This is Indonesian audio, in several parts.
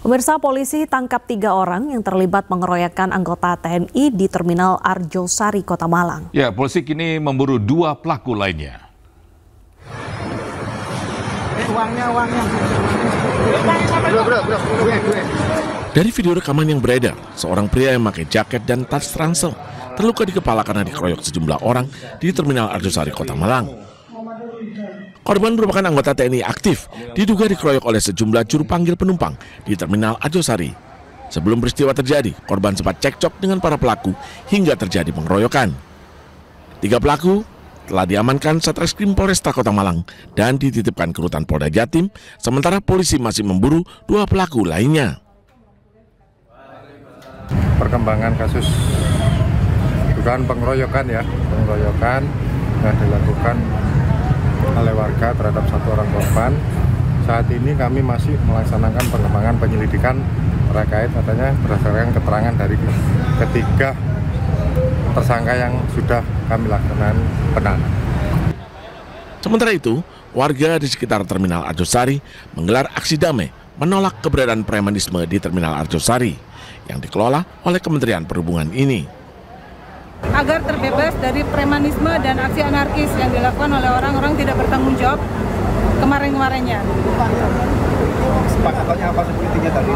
Pemirsa, polisi tangkap 3 orang yang terlibat pengeroyokan anggota TNI di Terminal Arjosari, Kota Malang. Ya, polisi kini memburu 2 pelaku lainnya. Dari video rekaman yang beredar, seorang pria yang memakai jaket dan tas ransel terluka di kepala karena dikeroyok sejumlah orang di Terminal Arjosari, Kota Malang. Korban merupakan anggota TNI aktif, diduga dikeroyok oleh sejumlah juru panggil penumpang di Terminal Arjosari. Sebelum peristiwa terjadi, korban sempat cekcok dengan para pelaku hingga terjadi pengeroyokan. 3 pelaku telah diamankan Satreskrim Polresta Kota Malang dan dititipkan ke Rutan Polda Jatim, sementara polisi masih memburu 2 pelaku lainnya. Perkembangan kasus dugaan pengeroyokan yang dilakukan oleh warga terhadap 1 orang korban. Saat ini kami masih melaksanakan pengembangan penyelidikan terkait adanya berdasarkan keterangan dari ketiga tersangka yang sudah kami lakukan penahanan. Sementara itu, warga di sekitar Terminal Arjosari menggelar aksi damai menolak keberadaan premanisme di Terminal Arjosari yang dikelola oleh Kementerian Perhubungan ini. Agar terbebas dari premanisme dan aksi anarkis yang dilakukan oleh orang-orang tidak bertanggung jawab kemarin-kemarinnya. Sepakatannya apa sebetulnya tadi?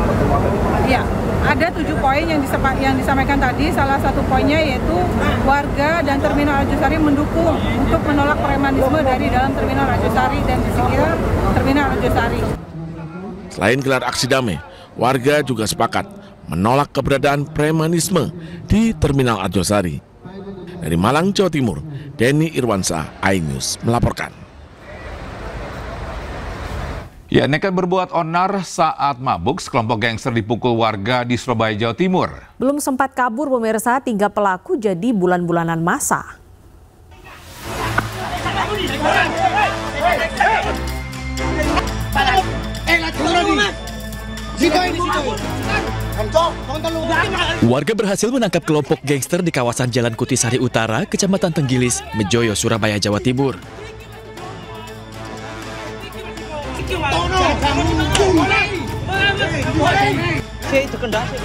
Iya, ada 7 poin yang disampaikan tadi. Salah satu poinnya yaitu warga dan Terminal Arjosari mendukung untuk menolak premanisme dari dalam Terminal Arjosari dan di sekitar Terminal Arjosari. Selain gelar aksi damai, warga juga sepakat menolak keberadaan premanisme di Terminal Arjosari. Dari Malang, Jawa Timur, Denny Irwansyah, iNews melaporkan. Ya, nekat berbuat onar saat mabuk, sekelompok gangster dipukul warga di Surabaya, Jawa Timur. Belum sempat kabur, pemirsa, 3 pelaku jadi bulan-bulanan masa. Warga berhasil menangkap kelompok gangster di kawasan Jalan Kutisari Utara, Kecamatan Tenggilis, Mejoyo, Surabaya, Jawa Timur.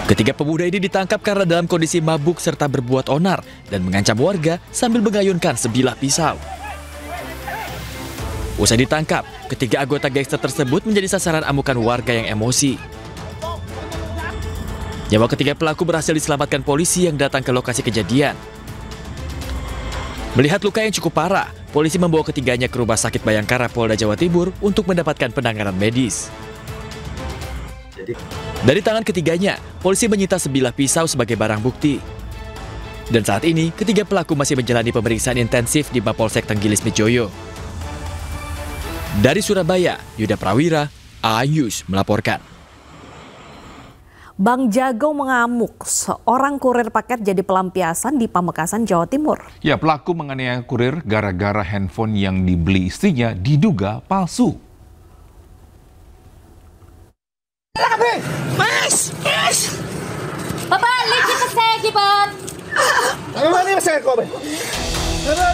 Ketiga pemuda ini ditangkap karena dalam kondisi mabuk serta berbuat onar dan mengancam warga sambil mengayunkan sebilah pisau. Usai ditangkap, ketiga anggota gangster tersebut menjadi sasaran amukan warga yang emosi. Nyawa ketiga pelaku berhasil diselamatkan polisi yang datang ke lokasi kejadian. Melihat luka yang cukup parah, polisi membawa ketiganya ke Rumah Sakit Bayangkara Polda Jawa Timur untuk mendapatkan penanganan medis. Dari tangan ketiganya, polisi menyita sebilah pisau sebagai barang bukti. Dan saat ini, ketiga pelaku masih menjalani pemeriksaan intensif di Mapolsek Tenggilis Mejoyo. Dari Surabaya, Yuda Prawira, iNews melaporkan. Bang Jago mengamuk, seorang kurir paket jadi pelampiasan di Pamekasan, Jawa Timur. Ya, pelaku menganiaya kurir gara-gara handphone yang dibeli istrinya diduga palsu. Mas! Bapak, lihat ke saya, Gibon.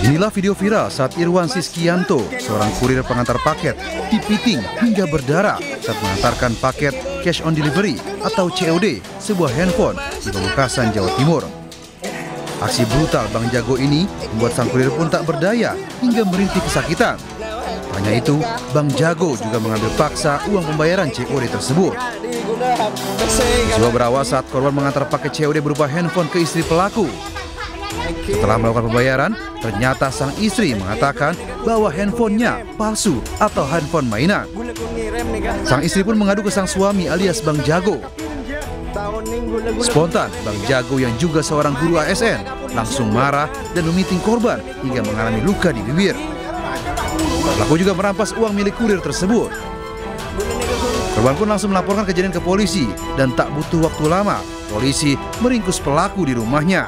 Inilah video viral saat Irwan Siskianto, seorang kurir pengantar paket, dipiting hingga berdarah saat mengantarkan paket cash on delivery atau COD, sebuah handphone di Pamekasan, Jawa Timur. Aksi brutal Bang Jago ini membuat sang kurir pun tak berdaya hingga merintih kesakitan. Hanya itu, Bang Jago juga mengambil paksa uang pembayaran COD tersebut. Peristiwa berawal saat korban mengantar paket COD berupa handphone ke istri pelaku. Setelah melakukan pembayaran, ternyata sang istri mengatakan bahwa handphonenya palsu atau handphone mainan. Sang istri pun mengadu ke sang suami alias Bang Jago. Spontan, Bang Jago yang juga seorang guru ASN langsung marah dan memiting korban hingga mengalami luka di bibir. Pelaku juga merampas uang milik kurir tersebut. Korban pun langsung melaporkan kejadian ke polisi dan tak butuh waktu lama, polisi meringkus pelaku di rumahnya.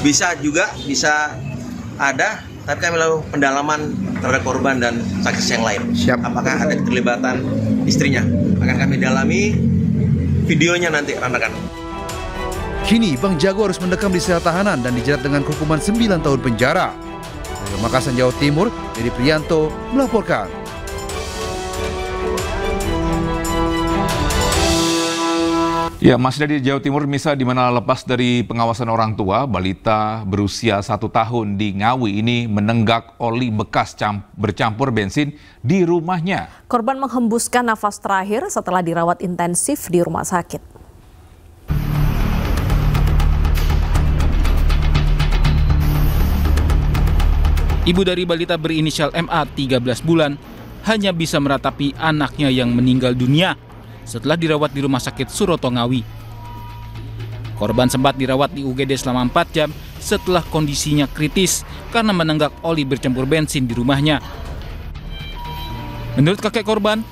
Bisa ada, tapi kami lakukan pendalaman terhadap korban dan saksi yang lain. Apakah ada keterlibatan istrinya? Akan kami dalami, videonya nanti rekan-rekan. Kini Bang Jago harus mendekam di sel tahanan dan dijerat dengan hukuman 9 tahun penjara. Dari Pamekasan, Jawa Timur, Dedi Priyanto melaporkan. Ya, masih dari Jawa Timur, Misa, di mana lepas dari pengawasan orang tua, balita berusia 1 tahun di Ngawi ini menenggak oli bekas bercampur bensin di rumahnya. Korban menghembuskan nafas terakhir setelah dirawat intensif di rumah sakit. Ibu dari balita berinisial MA 13 bulan hanya bisa meratapi anaknya yang meninggal dunia setelah dirawat di Rumah Sakit Suroto Ngawi. Korban sempat dirawat di UGD selama 4 jam setelah kondisinya kritis karena menenggak oli bercampur bensin di rumahnya. Menurut kakek korban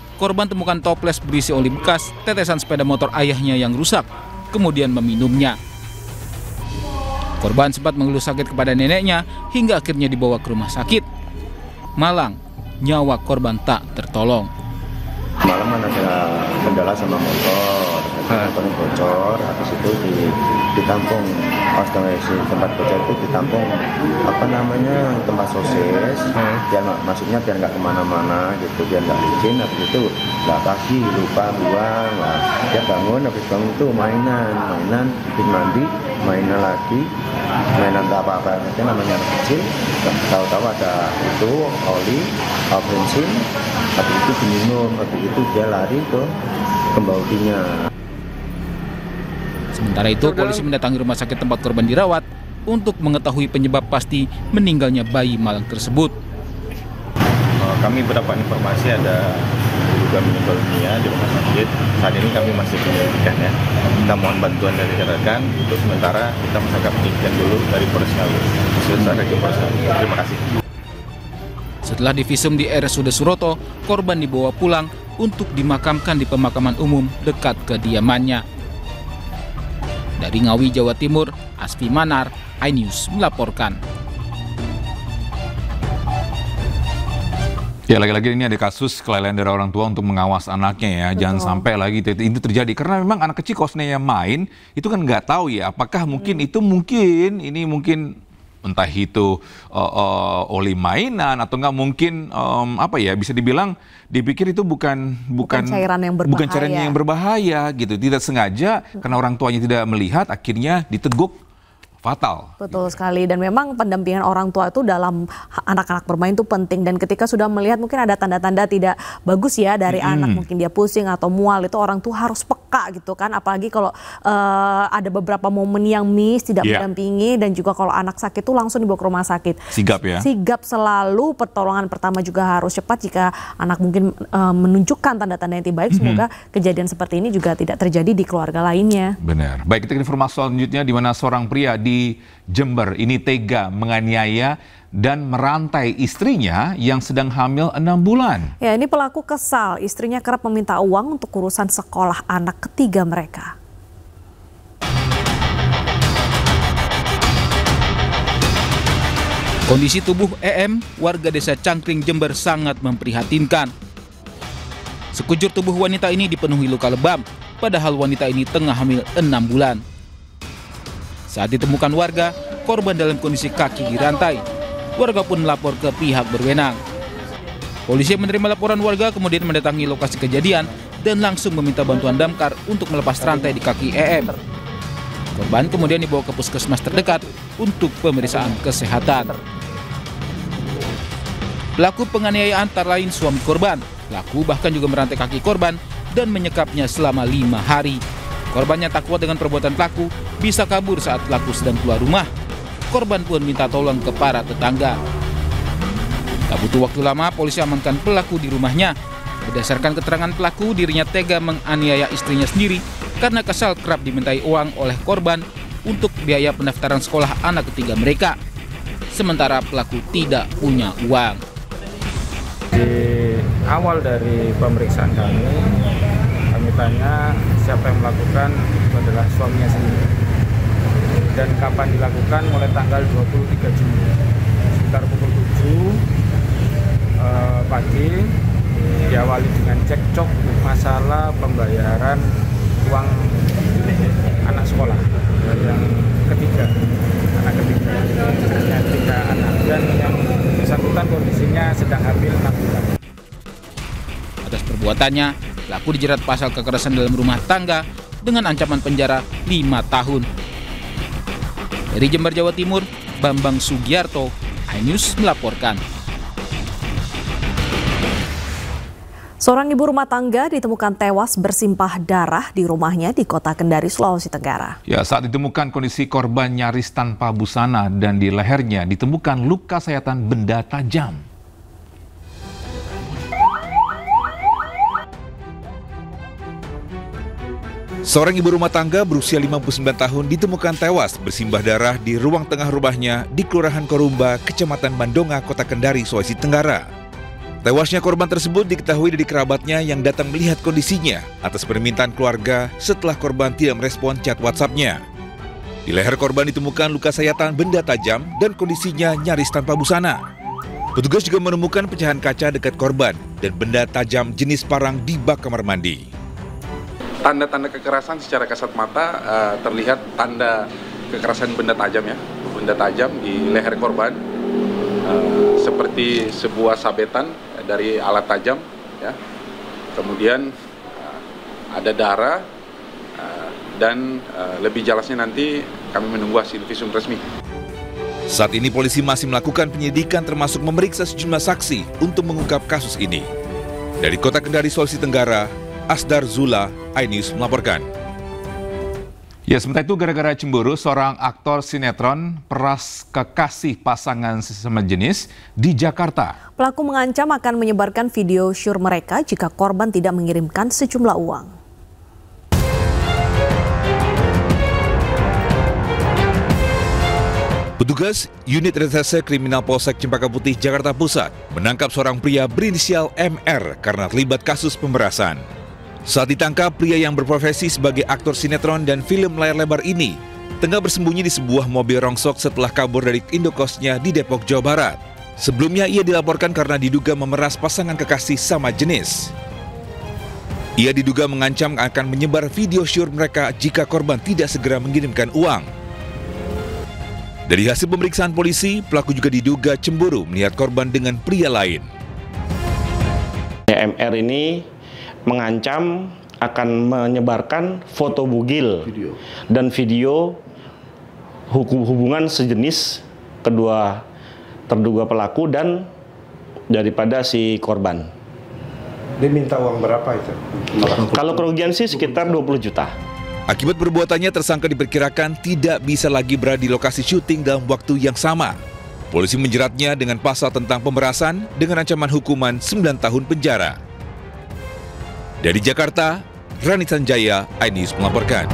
temukan toples berisi oli bekas tetesan sepeda motor ayahnya yang rusak, kemudian meminumnya. Korban sempat mengeluh sakit kepada neneknya hingga akhirnya dibawa ke rumah sakit. Malang, nyawa korban tak tertolong. Malam ada kendala sama motor, motornya bocor, habis itu ditampung, pas tempat bocor itu ditampung tempat sosis, biar masuknya biar nggak kemana-mana gitu, biar nggak licin. Habis itu nggak pagi lupa buang, dia bangun, habis bangun itu mainan, habis mandi, mainan lagi, mainan apa-apa aja namanya kecil, tahu-tahu ada itu oli, bensin, habis itu diminum, habis itu dia lari ke pembautinya. Sementara itu, polisi mendatangi rumah sakit tempat korban dirawat untuk mengetahui penyebab pasti meninggalnya bayi malang tersebut. Kami mendapat informasi ada juga meninggal dunia di rumah sakit. Saat ini kami masih penyelidikan ya. Kita mohon bantuan dari rekan. Untuk sementara kita masyarakat penyelidikan dulu dari Polres Ngawi. Terima kasih. Setelah divisum di RSUD Suroto, korban dibawa pulang untuk dimakamkan di pemakaman umum dekat kediamannya. Dari Ngawi, Jawa Timur, Asfi Manar, iNews melaporkan. Ya, lagi-lagi ini ada kasus kelalaian dari orang tua untuk mengawas anaknya ya. Betul. Jangan sampai lagi itu terjadi. Karena memang anak kecil kalau seandainya main, itu kan nggak tahu ya. Apakah mungkin entah itu oli mainan atau nggak mungkin bisa dibilang dipikir itu bukan cairan yang berbahaya gitu, tidak sengaja karena orang tuanya tidak melihat akhirnya diteguk fatal. Betul sekali, dan memang pendampingan orang tua itu dalam anak-anak bermain itu penting, dan ketika sudah melihat mungkin ada tanda-tanda tidak bagus ya dari anak, mungkin dia pusing atau mual, itu orang tua harus peka gitu kan, apalagi kalau ada beberapa momen yang miss, tidak mendampingi, dan juga kalau anak sakit itu langsung dibawa ke rumah sakit. Sigap ya? Sigap selalu, pertolongan pertama juga harus cepat jika anak mungkin menunjukkan tanda-tanda yang tidak baik. Semoga kejadian seperti ini juga tidak terjadi di keluarga lainnya. Benar. Baik, kita ke informasi selanjutnya, di mana seorang pria di Jember ini tega menganiaya dan merantai istrinya yang sedang hamil 6 bulan. Ya, ini pelaku kesal, istrinya kerap meminta uang untuk urusan sekolah anak ketiga mereka. Kondisi tubuh EM, warga desa Cangkring, Jember sangat memprihatinkan. Sekujur tubuh wanita ini dipenuhi luka lebam, padahal wanita ini tengah hamil 6 bulan. Saat ditemukan warga, korban dalam kondisi kaki dirantai. Warga pun melapor ke pihak berwenang. Polisi menerima laporan warga kemudian mendatangi lokasi kejadian dan langsung meminta bantuan damkar untuk melepas rantai di kaki EM. Korban kemudian dibawa ke puskesmas terdekat untuk pemeriksaan kesehatan. Pelaku penganiayaan antara lain suami korban. Pelaku bahkan juga merantai kaki korban dan menyekapnya selama 5 hari. Korbannya tak kuat dengan perbuatan pelaku, bisa kabur saat pelaku sedang keluar rumah. Korban pun minta tolong ke para tetangga. Tak butuh waktu lama, polisi amankan pelaku di rumahnya. Berdasarkan keterangan pelaku, dirinya tega menganiaya istrinya sendiri karena kesal kerap dimintai uang oleh korban untuk biaya pendaftaran sekolah anak ketiga mereka. Sementara pelaku tidak punya uang. Di awal dari pemeriksaan kami tanya siapa yang melakukan, itu adalah suaminya sendiri. Dan kapan dilakukan? Mulai tanggal 23 Juni sekitar pukul 7 pagi, diawali dengan cekcok masalah pembayaran uang anak sekolah yang ketiga, hanya 3 anak, dan yang bersangkutan kondisinya sedang hamil 6 bulan. Atas perbuatannya, pelaku dijerat pasal kekerasan dalam rumah tangga dengan ancaman penjara 5 tahun. Dari Jember, Jawa Timur, Bambang Sugiarto, iNews melaporkan. Seorang ibu rumah tangga ditemukan tewas bersimpah darah di rumahnya di Kota Kendari, Sulawesi Tenggara. Ya, saat ditemukan kondisi korban nyaris tanpa busana dan di lehernya ditemukan luka sayatan benda tajam. Seorang ibu rumah tangga berusia 59 tahun ditemukan tewas bersimbah darah di ruang tengah rumahnya di Kelurahan Korumba, Kecamatan Bandonga, Kota Kendari, Sulawesi Tenggara. Tewasnya korban tersebut diketahui dari kerabatnya yang datang melihat kondisinya atas permintaan keluarga setelah korban tidak merespon chat WhatsApp-nya. Di leher korban ditemukan luka sayatan benda tajam dan kondisinya nyaris tanpa busana. Petugas juga menemukan pecahan kaca dekat korban dan benda tajam jenis parang di bak kamar mandi. Tanda-tanda kekerasan secara kasat mata terlihat tanda kekerasan benda tajam ya, benda tajam di leher korban seperti sebuah sabetan dari alat tajam ya. Kemudian ada darah dan lebih jelasnya nanti kami menunggu hasil visum resmi. Saat ini polisi masih melakukan penyelidikan termasuk memeriksa sejumlah saksi untuk mengungkap kasus ini. Dari Kota Kendari, Sulawesi Tenggara, Asdar Zula, iNews melaporkan. Ya, sementara itu gara-gara cemburu, seorang aktor sinetron peras kekasih pasangan sesama jenis di Jakarta. Pelaku mengancam akan menyebarkan video syur mereka jika korban tidak mengirimkan sejumlah uang. Petugas Unit Reserse Kriminal Polsek Cempaka Putih, Jakarta Pusat menangkap seorang pria berinisial MR karena terlibat kasus pemerasan. Saat ditangkap, pria yang berprofesi sebagai aktor sinetron dan film layar lebar ini tengah bersembunyi di sebuah mobil rongsok setelah kabur dari indokosnya di Depok, Jawa Barat. Sebelumnya ia dilaporkan karena diduga memeras pasangan kekasih sama jenis. Ia diduga mengancam akan menyebar video syur mereka jika korban tidak segera mengirimkan uang. Dari hasil pemeriksaan polisi, pelaku juga diduga cemburu melihat korban dengan pria lain. MR ini mengancam akan menyebarkan foto bugil dan video hubungan sejenis kedua terduga pelaku dan daripada si korban. Dia minta uang berapa itu? Kalau kerugian sih sekitar 20 juta. Akibat perbuatannya, tersangka diperkirakan tidak bisa lagi berada di lokasi syuting dalam waktu yang sama. Polisi menjeratnya dengan pasal tentang pemerasan dengan ancaman hukuman 9 tahun penjara. Dari Jakarta, Rani Sanjaya, iNews melaporkan.